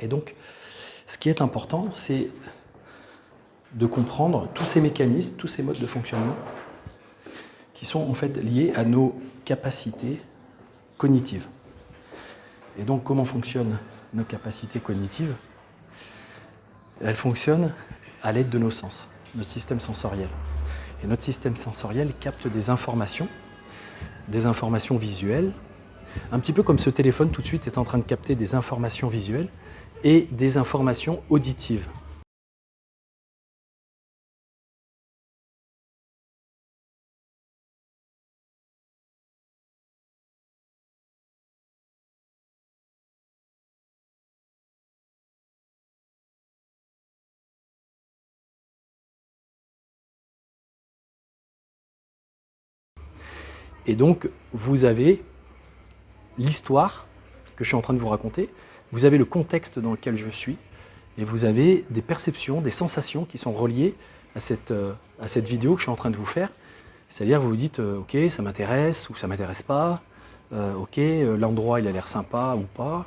Et donc, ce qui est important, c'est de comprendre tous ces mécanismes, tous ces modes de fonctionnement qui sont en fait liés à nos capacités cognitives. Et donc, comment fonctionnent nos capacités cognitives? Elles fonctionnent à l'aide de nos sens, notre système sensoriel. Et notre système sensoriel capte des informations visuelles, un petit peu comme ce téléphone tout de suite est en train de capter des informations visuelles et des informations auditives. Et donc, vous avez l'histoire que je suis en train de vous raconter, vous avez le contexte dans lequel je suis, et vous avez des perceptions, des sensations qui sont reliées à cette vidéo que je suis en train de vous faire. C'est-à-dire vous vous dites, ok, ça m'intéresse ou ça m'intéresse pas, ok, l'endroit il a l'air sympa ou pas.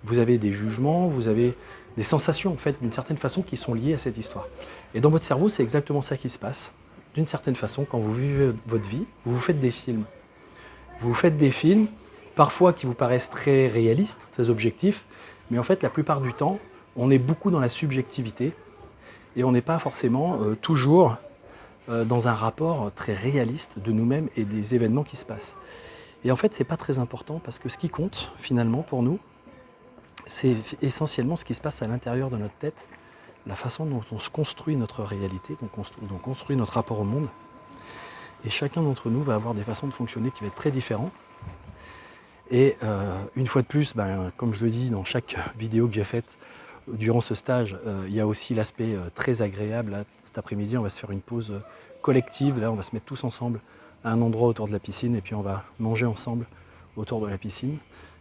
Vous avez des jugements, vous avez des sensations en fait d'une certaine façon qui sont liées à cette histoire. Et dans votre cerveau, c'est exactement ça qui se passe. D'une certaine façon, quand vous vivez votre vie, vous vous faites des films. Vous vous faites des films, parfois qui vous paraissent très réalistes, très objectifs, mais en fait, la plupart du temps, on est beaucoup dans la subjectivité et on n'est pas forcément toujours dans un rapport très réaliste de nous-mêmes et des événements qui se passent. Et en fait, c'est pas très important parce que ce qui compte finalement pour nous, c'est essentiellement ce qui se passe à l'intérieur de notre tête, la façon dont on se construit notre réalité, dont on construit notre rapport au monde. Et chacun d'entre nous va avoir des façons de fonctionner qui vont être très différentes. Et une fois de plus, comme je le dis dans chaque vidéo que j'ai faite durant ce stage, il y a aussi l'aspect très agréable. Là, cet après-midi, on va se faire une pause collective. Là, on va se mettre tous ensemble à un endroit autour de la piscine et puis on va manger ensemble autour de la piscine.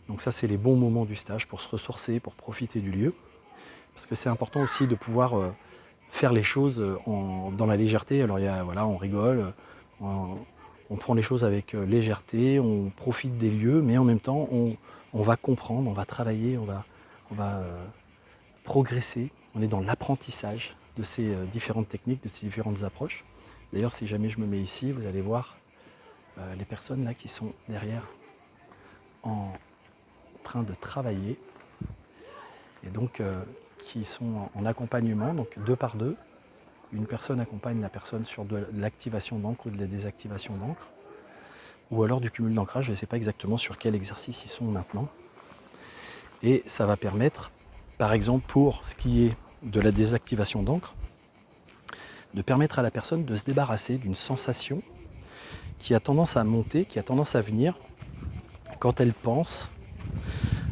Donc ça, c'est les bons moments du stage pour se ressourcer, pour profiter du lieu. Parce que c'est important aussi de pouvoir faire les choses dans la légèreté. Alors voilà, on rigole, on prend les choses avec légèreté, on profite des lieux, mais en même temps, on va comprendre, on va travailler, on va progresser. On est dans l'apprentissage de ces différentes techniques, de ces différentes approches. D'ailleurs, si jamais je me mets ici, vous allez voir les personnes là qui sont derrière en train de travailler et donc qui sont en accompagnement, donc deux par deux. Une personne accompagne la personne sur de l'activation d'encre ou de la désactivation d'encre, ou alors du cumul d'ancrage, je ne sais pas exactement sur quel exercice ils sont maintenant. Et ça va permettre, par exemple pour ce qui est de la désactivation d'encre, de permettre à la personne de se débarrasser d'une sensation qui a tendance à monter, qui a tendance à venir quand elle pense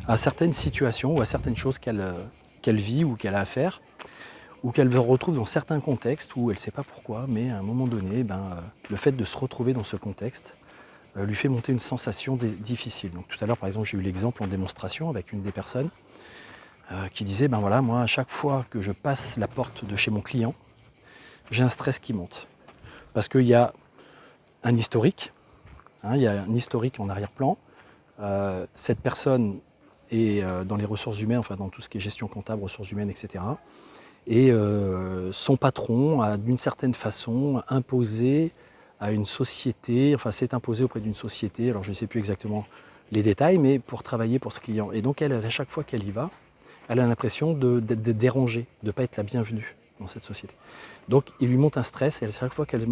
à certaines situations ou à certaines choses qu'elle vit ou qu'elle a à faire, ou qu'elle se retrouve dans certains contextes où elle ne sait pas pourquoi, mais à un moment donné, le fait de se retrouver dans ce contexte lui fait monter une sensation difficile. Donc, tout à l'heure, par exemple, j'ai eu l'exemple en démonstration avec une des personnes qui disait, voilà, moi, à chaque fois que je passe la porte de chez mon client, j'ai un stress qui monte. Parce qu'il y a un historique, il y a un historique en arrière-plan. Cette personne est dans les ressources humaines, enfin dans tout ce qui est gestion comptable, ressources humaines, etc. Et son patron a d'une certaine façon imposé à une société, enfin s'est imposé auprès d'une société, alors je ne sais plus exactement les détails, mais pour travailler pour ce client. Et donc elle, à chaque fois qu'elle y va, elle a l'impression d'être dérangée, de ne pas être la bienvenue dans cette société. Donc il lui monte un stress et à chaque fois qu'elle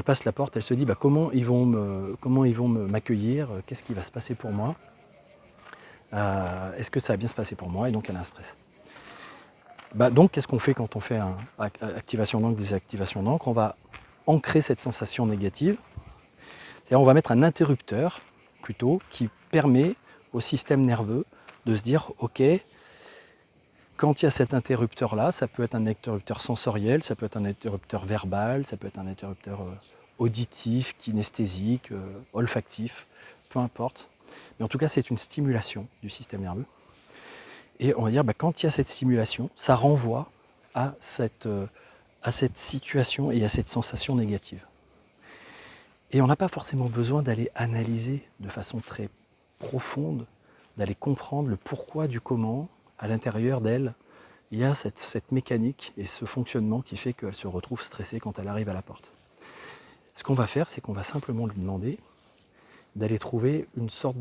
passe la porte, elle se dit comment ils vont m'accueillir, qu'est-ce qui va se passer pour moi, est-ce que ça va bien se passer pour moi, et donc elle a un stress. Donc qu'est-ce qu'on fait quand on fait activation d'encre, désactivation d'encre? On va ancrer cette sensation négative, c'est-à-dire on va mettre un interrupteur plutôt qui permet au système nerveux de se dire ok, quand il y a cet interrupteur-là, ça peut être un interrupteur sensoriel, ça peut être un interrupteur verbal, ça peut être un interrupteur auditif, kinesthésique, olfactif, peu importe. Mais en tout cas, c'est une stimulation du système nerveux. Et on va dire, quand il y a cette stimulation, ça renvoie à cette situation et à cette sensation négative. Et on n'a pas forcément besoin d'aller analyser de façon très profonde d'aller comprendre le pourquoi du comment à l'intérieur d'elle. Il y a cette mécanique et ce fonctionnement qui fait qu'elle se retrouve stressée quand elle arrive à la porte. Ce qu'on va faire, c'est qu'on va simplement lui demander d'aller trouver une sorte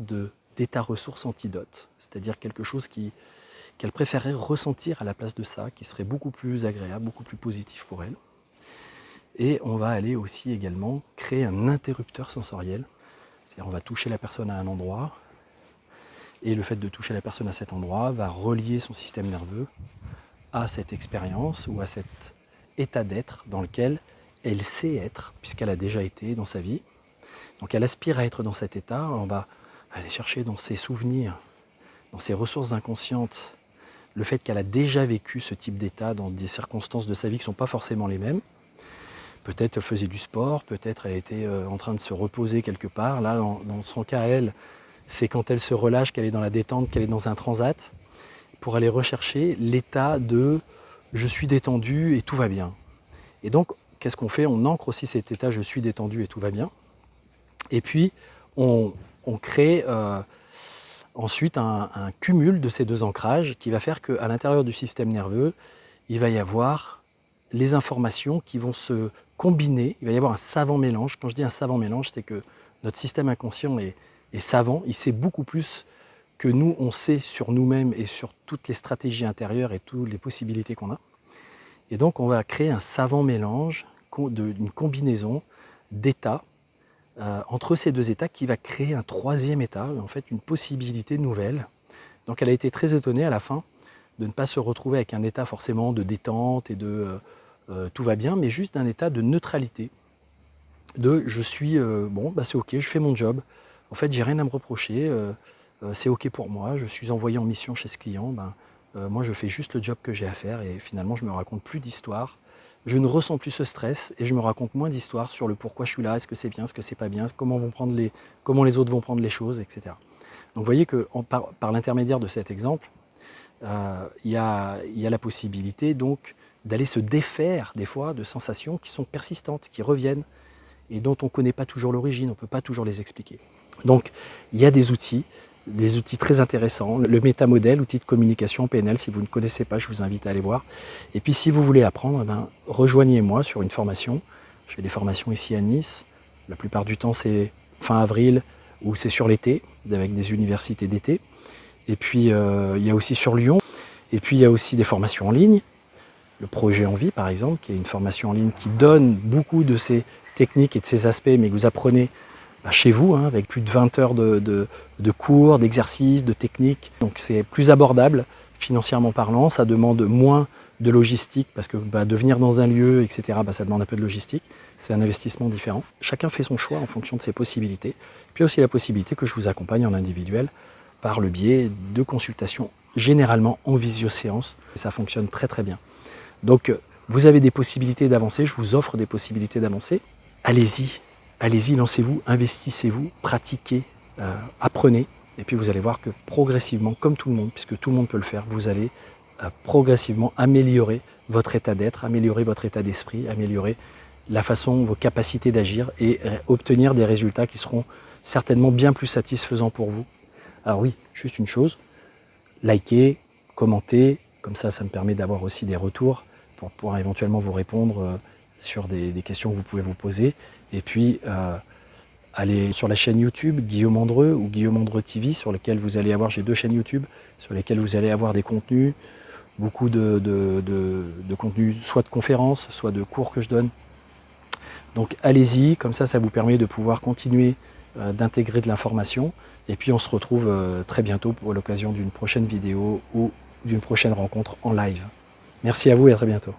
d'état ressource antidote, c'est-à-dire quelque chose qu'elle préférerait ressentir à la place de ça, qui serait beaucoup plus agréable, beaucoup plus positif pour elle. Et on va aller aussi également créer un interrupteur sensoriel, c'est-à-dire on va toucher la personne à un endroit, et le fait de toucher la personne à cet endroit va relier son système nerveux à cette expérience ou à cet état d'être dans lequel elle sait être, puisqu'elle a déjà été dans sa vie. Donc elle aspire à être dans cet état, on va aller chercher dans ses souvenirs, dans ses ressources inconscientes, le fait qu'elle a déjà vécu ce type d'état dans des circonstances de sa vie qui ne sont pas forcément les mêmes. Peut-être elle faisait du sport, peut-être elle était en train de se reposer quelque part. Là, dans son cas, elle, c'est quand elle se relâche, qu'elle est dans la détente, qu'elle est dans un transat, pour aller rechercher l'état de « je suis détendu et tout va bien ». Et donc, qu'est-ce qu'on fait? On ancre aussi cet état « je suis détendu et tout va bien ». Et puis, on crée ensuite un cumul de ces deux ancrages qui va faire qu'à l'intérieur du système nerveux, il va y avoir les informations qui vont se combiner. Il va y avoir un savant mélange. Quand je dis un savant mélange, c'est que notre système inconscient est savant. Il sait beaucoup plus que nous, on sait sur nous-mêmes et sur toutes les stratégies intérieures et toutes les possibilités qu'on a. Et donc, on va créer un savant mélange, une combinaison d'états entre ces deux états qui va créer un troisième état, en fait une possibilité nouvelle. Donc elle a été très étonnée à la fin de ne pas se retrouver avec un état forcément de détente et de tout va bien, mais juste d'un état de neutralité, de je suis, bon, bah c'est ok, je fais mon job, en fait j'ai rien à me reprocher, c'est ok pour moi, je suis envoyé en mission chez ce client, moi je fais juste le job que j'ai à faire et finalement je ne me raconte plus d'histoire. Je ne ressens plus ce stress et je me raconte moins d'histoires sur le pourquoi je suis là, est-ce que c'est bien, est-ce que c'est pas bien, comment les autres vont prendre les choses, etc. Donc vous voyez que par l'intermédiaire de cet exemple, il y a la possibilité donc d'aller se défaire des fois de sensations qui sont persistantes, qui reviennent et dont on ne connaît pas toujours l'origine, on ne peut pas toujours les expliquer. Donc il y a des outils très intéressants. Le métamodèle, outil de communication PNL, si vous ne connaissez pas, je vous invite à aller voir. Et puis si vous voulez apprendre, rejoignez-moi sur une formation. Je fais des formations ici à Nice. La plupart du temps, c'est fin avril ou c'est sur l'été, avec des universités d'été. Et puis il y a aussi sur Lyon. Et puis il y a aussi des formations en ligne. Le projet En Vie, par exemple, qui est une formation en ligne qui donne beaucoup de ces techniques et de ces aspects, mais que vous apprenez chez vous, avec plus de 20 heures de cours, d'exercices, de techniques. Donc c'est plus abordable, financièrement parlant, ça demande moins de logistique, parce que de venir dans un lieu, etc., ça demande un peu de logistique, c'est un investissement différent. Chacun fait son choix en fonction de ses possibilités. Puis aussi la possibilité que je vous accompagne en individuel par le biais de consultations, généralement en visio-séance, et ça fonctionne très très bien. Donc vous avez des possibilités d'avancer, je vous offre des possibilités d'avancer, allez-y. Allez-y, lancez-vous, investissez-vous, pratiquez, apprenez. Et puis vous allez voir que progressivement, comme tout le monde, puisque tout le monde peut le faire, vous allez progressivement améliorer votre état d'être, améliorer votre état d'esprit, améliorer la façon, vos capacités d'agir et obtenir des résultats qui seront certainement bien plus satisfaisants pour vous. Alors oui, juste une chose, likez, commentez, comme ça me permet d'avoir aussi des retours pour pouvoir éventuellement vous répondre sur des questions que vous pouvez vous poser. Et puis, allez sur la chaîne YouTube Guillaume Andreu ou Guillaume Andreu TV, sur lesquelles vous allez avoir, j'ai 2 chaînes YouTube, sur lesquelles vous allez avoir des contenus, beaucoup de contenus, soit de conférences, soit de cours que je donne. Donc allez-y, comme ça vous permet de pouvoir continuer d'intégrer de l'information. Et puis on se retrouve très bientôt pour l'occasion d'une prochaine vidéo ou d'une prochaine rencontre en live. Merci à vous et à très bientôt.